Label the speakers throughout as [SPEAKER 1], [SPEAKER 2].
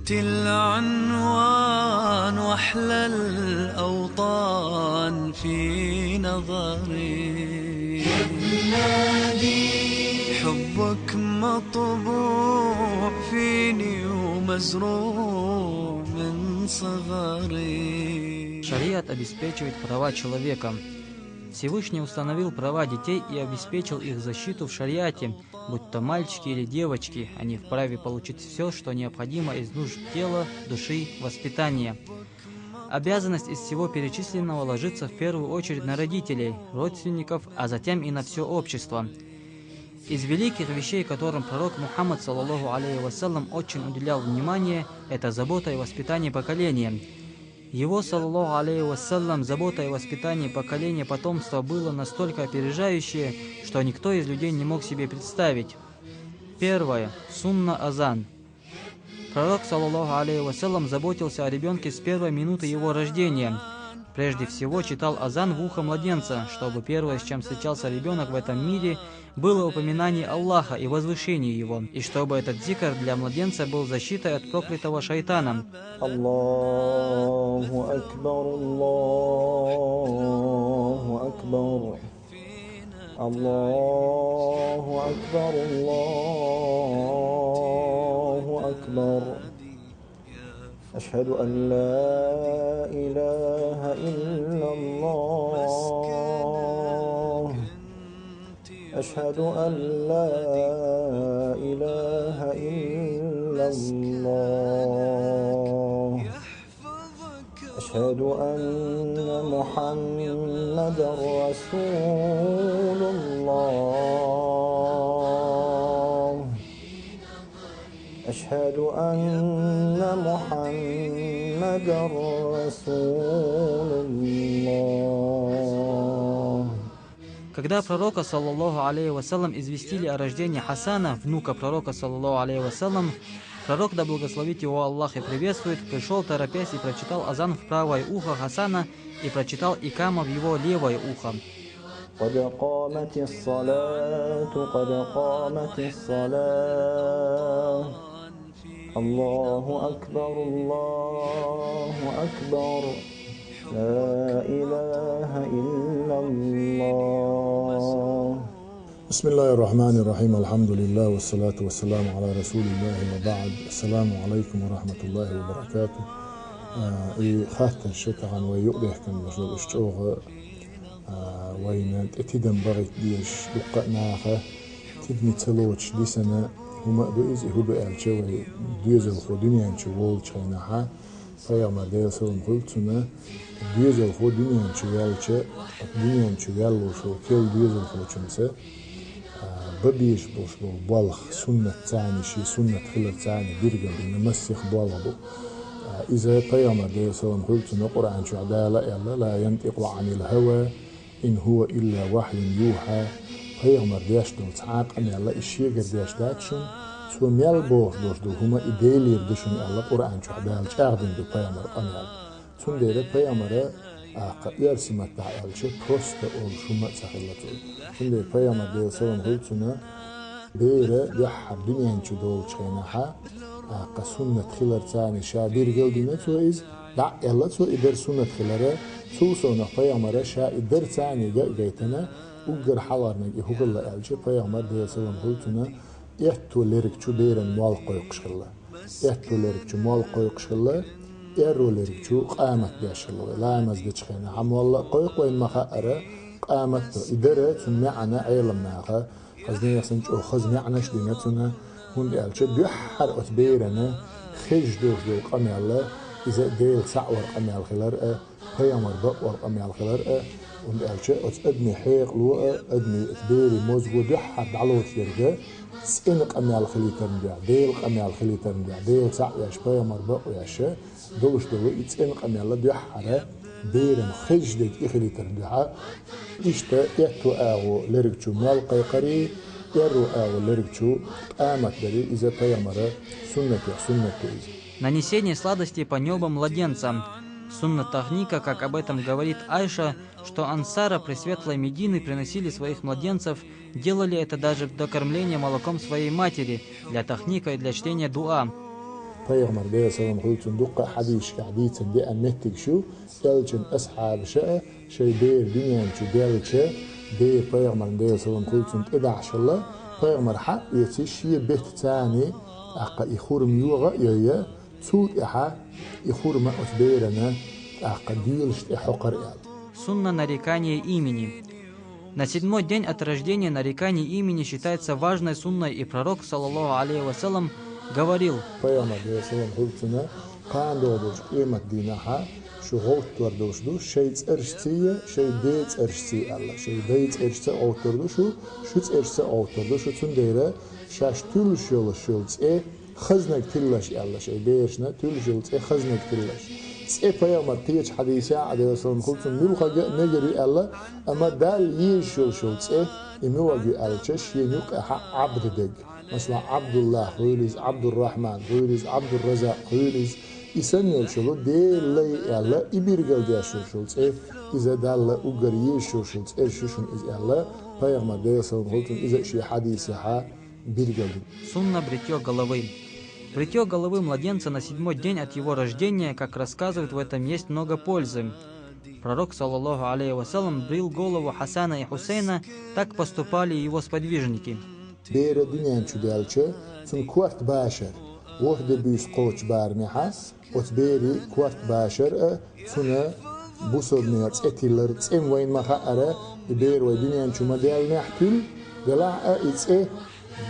[SPEAKER 1] أنت العنوان وأحلى الأوطان في نظري، حبك مطبوع فيني ومزروع من صغري.
[SPEAKER 2] Шариат обеспечивает права человека. Всевышний установил права детей и обеспечил их защиту в шариате, будь то мальчики или девочки, они вправе получить все, что необходимо из нужд тела, души, воспитания. Обязанность из всего перечисленного ложится в первую очередь на родителей, родственников, а затем и на все общество. Из великих вещей, которым пророк Мухаммад, саллаллаху алейхи вассалям, очень уделял внимание, это забота и воспитание поколения. Его, саллаллаху алейхи вассалям, забота и воспитание поколения потомства было настолько опережающее, что никто из людей не мог себе представить. Первое. Сунна азан. Пророк, саллаллаху алейхи вассалям, заботился о ребенке с первой минуты его рождения. Прежде всего читал азан в ухо младенца, чтобы первое, с чем встречался ребенок в этом мире, было упоминание Аллаха и возвышение его, и чтобы этот зикр для младенца был защитой от проклятого шайтана.
[SPEAKER 3] Аллаху акбар, Аллаху акбар, Аллаху акбар, Аллаху акбар. أشهد أن لا إله إلا الله، أشهد أن لا إله إلا الله، أشهد أن محمدا رسول الله، أشهد أن محمدا رسول الله.
[SPEAKER 2] Когда пророка, саллаллаху алейхи вассалям, известили о рождении Хасана, внука пророка, саллаллаху алейхи вассалям, пророк, да благословит его Аллах и приветствует, пришел торопясь и прочитал азан в правое ухо Хасана и прочитал икама в его левое ухо.
[SPEAKER 3] قد قامت الصلاة قد قامت الصلاة الله أكبر الله أكبر لا إله إلا الله.
[SPEAKER 4] بسم الله الرحمن الرحيم الحمد لله والصلاة والسلام على رسول الله وبعد. السلام عليكم ورحمة الله وبركاته. خاطر شكرا ويؤده كم رجل اشتوغ وين اتدم بغيت ديش دقناخه تدني تلوش دي سنة هما دوئز هدو الشوي دوئز الخو دنيا انشو وول شيناها فيغمر ديل سلم قلتنا دوئز الخو دنيا انشو يالشو دنيا انشو يالوشو كيل دوئز الخو شمسه ببيش بوش بو بالخ سنة تاني شي سنة خلر تاني برقل نمسيخ بالغبو إذا فيغمر ديل سلم قلتنا قرآن شو عدالة لا ينطق عن الهوى إن هو إلا وحي يوحى. پیغمبر دیش دو تعاق أن الله إشيء قردیش داشون تو میل بوش دو هما ایدهلی داشون الله قرآن چه عدال چاقدن دو پیغمبر آنیال تون دیره پیغمبر قیار سیمت دعیال چه پرست اول شومت سخیلتون تون دیره پیغمبر دیل سلام قلتونه دیره دیحر دنیان چه دول چینها قسونت خیلر تانی شابیر گلدینه تو ایز دعیال تو ایدر سونت خیلره تو سونه پیغمبر شا ایدر تانی گیتنه وقر حوارنك يهوغ الله ألشي پیغمبر دي سلام قلتنا إحتو ليرك چو ديرن مال قويقش الله إحتو ليرك چو مال قويقش الله إيرو ليرك چو قامت بيش الله لا مزدش خينا عم والله قويق وين مخاقرة قامت إدارة تنمعنا عيلم ناقا خزني يسنج أو خز معناش دينتنا هون دي ألشي بيحر أتبيرنا خيج دوش دو قامي الله إذا ديل سعور قامي الخلار پیغمبر بقور قامي الخلار ونقالش أدني حيق لوقا أدني تبيري موزقو دحر دعلوت يرجع سئنق أمي على الخلي ترنجع ديل أمي على الخلي ترنجع ديل ساق ياش بايا مربق وياشا دولش دولي سئنق أمي على دحر بيرن خيج ديك إخلي ترنجع إشتا يحتو آغو لرقشو مال قيقري يرو آغو لرقشو قامت دري إذا بايا مرة سنة
[SPEAKER 2] Нанесение сладостей по небу младенцам. Сунна Тахника, как об этом говорит Айша, что ансара Пресветлой Медины приносили своих младенцев, делали это даже до кормления молоком своей матери, для тахника и для чтения дуа.
[SPEAKER 4] پیغمبر دیر سلام خودتون دقة حدیث حدیث دی امتیک شو دلچن أصحاب شاء شيء دير دنيا شو دلچه دير پیغمبر دیر سلام خودتون ادعش الله پیغمبر حق يتشي بيت تاني أقا يخور ميوغا يا تود إحا يخور ما أتبيرنا أقا ديلشت إحقر إعد.
[SPEAKER 2] Сунна нарекания имени. На 7-й день от рождения нарекание имени считается важной сунной, и пророк, саллаллаху алейхи вассалам, говорил:
[SPEAKER 4] Пайгамбар саллаллаху алейхи вассалам قاندودش قيمة دينها شو غوت وردوش دو شيء ترشتيه شيء بيت ترشتي الله شيء بيت ترشتي أوتردو شو ترشتي أوتردو شو تنديره شاش تل شولش خزنك تلش الله شيء بيشنا تل شولش خزنك تلش پیامبر تیج حدیثه علیه السلام خودتون میخواد نگری الله اما دال یشول شولز میواجه الچش ینوق عبد دگ مثلا عبد الله خیلیز عبد الرحمن خیلیز عبد الرزاق خیلیز ایسانیل شلو دیلی الله ایبیرگل دیشول شولز ایزا دال اوگر یشول شولز ارششون از الله پیامبر علیه السلام خودتون ایزا شی حدیثه ها بیرگل.
[SPEAKER 2] Сунна бритье головы. Бритье головы младенца на 7-й день от его рождения, как рассказывают, в этом есть много пользы. Пророк, саллаллаху алейхи вассалам, брил голову Хасана и Хусейна, так поступали и его сподвижники.
[SPEAKER 4] بير دنيا شدالچه تون كوارت باشر وحده بيس قوش بارميحا وتبيري كوارت باشر تون بوصل اتيلر تسم وين مخا بير ودنيا شو مدال نحتل دلع اتس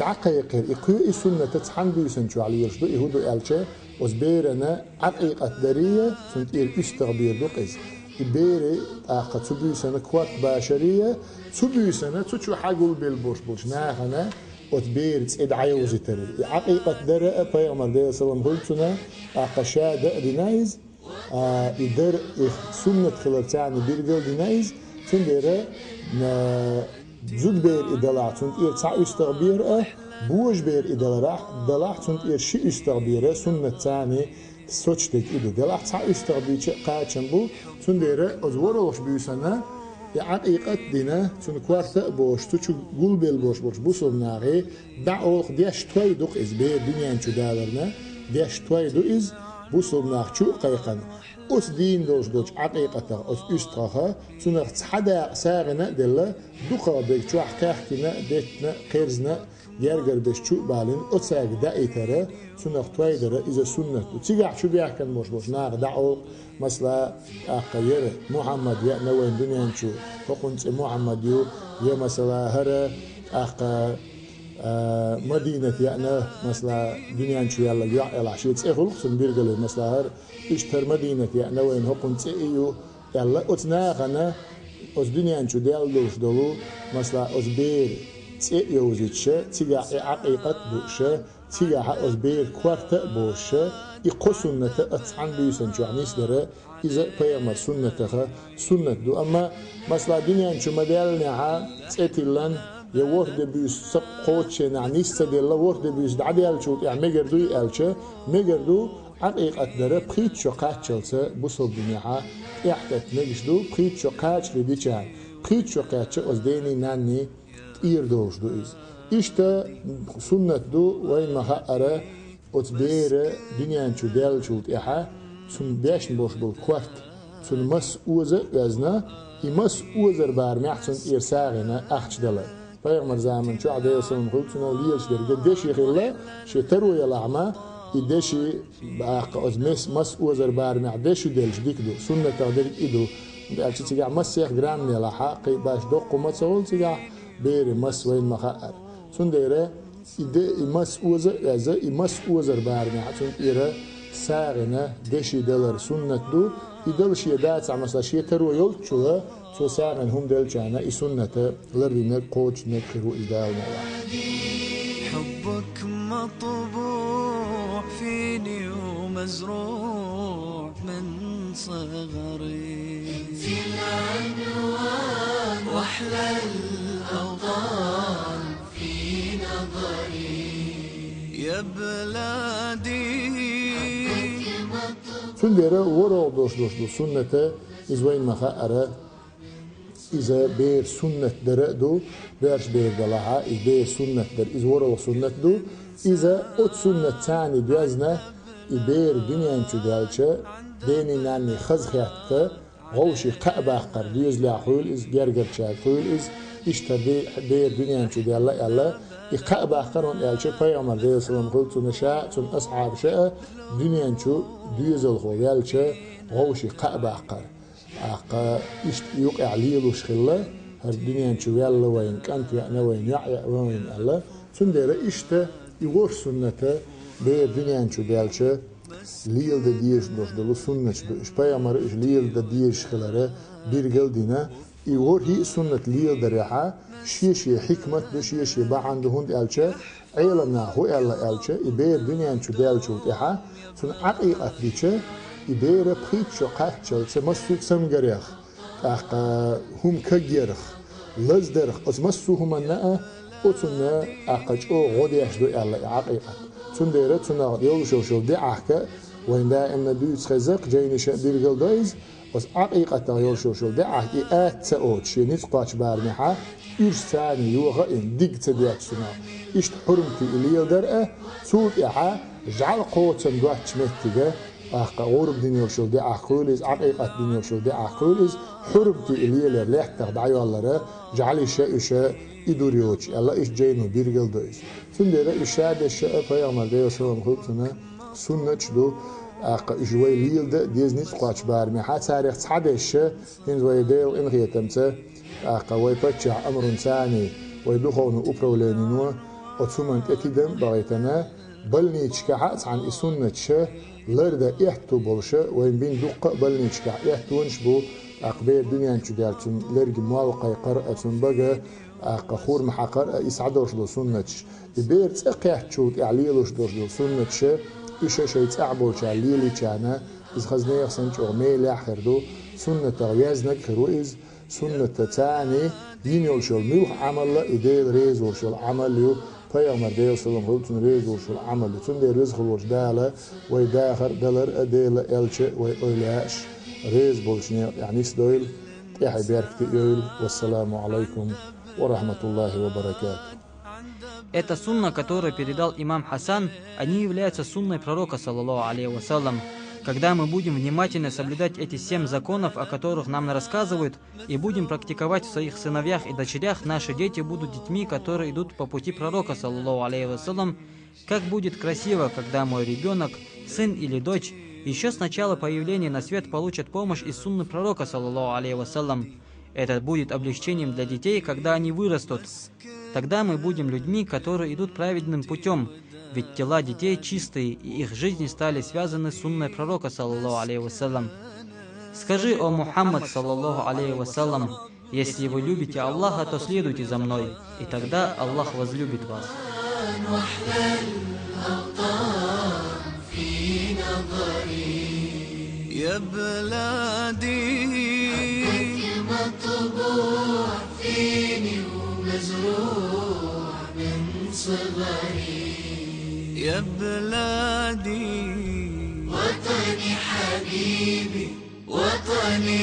[SPEAKER 4] دقيقة إقوى السنة تتحن بيسن شو على يرشدو يهودو ألشة وزبيرنا عقيقة درية سنت إير استغبير دوقيز إبيري آقا تبيسن كوات باشرية تبيسن تشو حقول بالبوش ناخنا وتبير تسعد عيوزي تري عقيقة درية بيغمر دي سلام قلتنا آقا شادة دينايز إدر سنة خلالتاني بيرقل دينايز تندير زود بير إدلاع تونت إير تسع استغبير بوج بير دلاع تونت إير شي استغبير سنة تاني سوتشتك إدو دلاع تسع استغبير قاچن بو تون دير أزورلوش بيوسنا عقيقة دينا تون كوارتا بوش تشو قول بيل بوش بوصل ناغي دعوخ ديش توي دوق إز بير دنيا انشو دالرنا ديش توي دو إز بوصل ناغ شو قيقن أس دين دوش عقيقة أس أسترها تنر تحدا سارنا دلا دقة بيك شو حكاحكنا ديتنا قرزنا يرجر بيش شو بالين أتساق دايترا تنر تويدرا إذا سنة تيجع شو بيحكن مش نار دعو مثلا أقير محمد يا نوين دنيا نشو فقنت محمد يا مثلا هرا مدينة يأنا مثلا دنيا نشو يلا يلا عشية تأخذ سنبيرجلو مثلا هر إشتر مدينة يأنا وين هقون تأيو يلا أتناقنا أز دنيا نشو ديالوش دلو مثلا أز بير تأيو زيتشة تيجا عقيقة دوشة تيجا أز بير كوارتا بوشة يقصون أتعن بيسن شو عنيس درا إذا بيامر سنة دو أما مثلا دنيا نشو مديالنا تأتيلن يورد بيس سقوتش نعنيس تدلا ورد بيس دعدي ألشو يعني مجردو ألشة مجردو عقيقة درا بخيت شو قاتشلسة بوصل دنياها يحتاج نجدو بخيت شو قاتش لديشان بخيت شو قاتش أزديني ناني إيردوش دو إز إشتا سنة دو وين ما هأرا أتبير دنيا شو دال شو تيحا سن داشن بوش بالكوارت سن مس أوزر وزنا يمس أوزر بارميح سن إرساغنا أخش دلا پیغمبر زمان شو عدي سلام خلصنا ليش درجة دشي خلا شو تروي الأعمى يدشي باق أزمس مس وزر بارمع دشي دلش ديكدو سنة تقدر إيدو بأشي تجع مس يخ جرام نلا حق باش دق وما تسول تجع بير مس وين مخاطر سن ديره إيد مس وزر إذا مس وزر بارمع سن إيره ساغنا دشي دلر سنة دو يدلش يدات مثلا شيء تروي يلتشوا سو ساغن هم دلشانا إسنة لربنا قوتش نكرو إدالنا
[SPEAKER 1] حبك مطبوع فيني ومزروع من صغري في العنوان واحلى الأوطان في نظري يا بلادي
[SPEAKER 4] سندرة ورا دوش سنة إزوين مخاطرة إذا بير سنة درقدو بيرش بير دلعها إذا بير سنة در إذا ورا سنة دو إذا أت سنة تاني بيزنا إبير دنيا تدالشة ديني ناني خزخياتك غوشي قأباقر ديوز لاحول إز جرجر شاكول إز إشتدي بير دنيا تدالله يلا يقأباقرون يالشة بيامر ديو سلام قلت نشاء تن أصحاب شاء دنيا تشو ديوز الخو يالشة غوشي قأباقر أقا إشت يوقع ليلوش خلا هر دنيا تشو يلا وين كانت يعني وين يعيا وين الله سندير إشت يغور سنة بير دنيا تشو دالشة ليل دا ديش دوش دلو سنة إش بيامر إش ليل دا ديش خلاره بيرجل دينا يغور هي سنة ليل دا ريحة شيشي حكمة دو شيشي با عندهون دالشة عيلنا هو إلا دالشة إبير دنيا تشو دالشو تيحة سن عقيقة ديشة إبير بخيتشو قاتشل سمسوك سمجريخ هم كجيرخ لزدرخ أسمسو هم الناء أتنا أقج أو غديش دو إلا عقيقة تندير تنا يولشو دي عهكة وين دا إن دوس خزق جيني بيرجل دايز بس عقيقة يولشو دي عهكة أتسأوت شي نتقاش بارنحة إيش ثاني يوغا إن ديك تديات سنا إيش حرمتي إليل درقة سوق إحا جعل قوة نقاش مهتجة غورب دنيا وشو دي عقوليز عقيقة دنيا وشو دي عقوليز حرمتي إليل لحتق دعيو الله جعل إشاء إدوريوش الله إيش جينو بيرجل دويز سندرة إشاء الشاء فيامر ديو سلام خلطنا سنة شدو إجوي ليل ده ديز نتقاش بارمي حات تاريخ تحد الشاء هنزوي ديل إنغي تمسه قوي بتشع أمر ثاني ويدخون أبرولانينو أتسمن أكيدم بغيتنا بلني تشكحت عن السنة شة لردا إحتو بلشة وين بين دقة بلني تشكح إحتونش بو أقبير دنيا نشدالتون لرج موقع قرأة بقى قخور محقر إسعدوش دو سنة إبير تقيح تشوت إعليلوش دو سنة شة إيش شيء تعبوش عليلي كأنا إذ خزني يخسنش أغميل آخر دو سنة تغيازنك خرويز سنة تاني دين يولشول ميوح عمل إديل ريز ورشول عمل يو فيامر ديل سلام خلطن ريز ورشول عمل تندي ريز خلوش دالة ويداخر دلر أديل إلش ويقولاش ريز بولشني يعني سدويل تيحي بياركتي يويل والسلام عليكم ورحمة الله وبركاته.
[SPEAKER 2] Эта сунна, которую передал имам Хасан, они являются сунной пророка, саллаллаху алейхи вассалям. Когда мы будем внимательно соблюдать эти 7 законов, о которых нам рассказывают, и будем практиковать в своих сыновьях и дочерях, наши дети будут детьми, которые идут по пути пророка, саллаллаху алейхи вассалям. Как будет красиво, когда мой ребенок, сын или дочь, еще с начала появления на свет получат помощь из сунны пророка, саллаллаху алейхи вассалям. Это будет облегчением для детей, когда они вырастут. Тогда мы будем людьми, которые идут праведным путем, ведь тела детей чистые, и их жизни стали связаны с сунной пророка, саллаллаху алейхи вассалям. Скажи, о Мухаммад, саллаллаху алейхи вассалям, если вы любите Аллаха, то следуйте за мной, и тогда Аллах возлюбит вас.
[SPEAKER 1] يا بلادي مطبوع فيني ومزروع من صغري يا بلادي وطني حبيبي وطني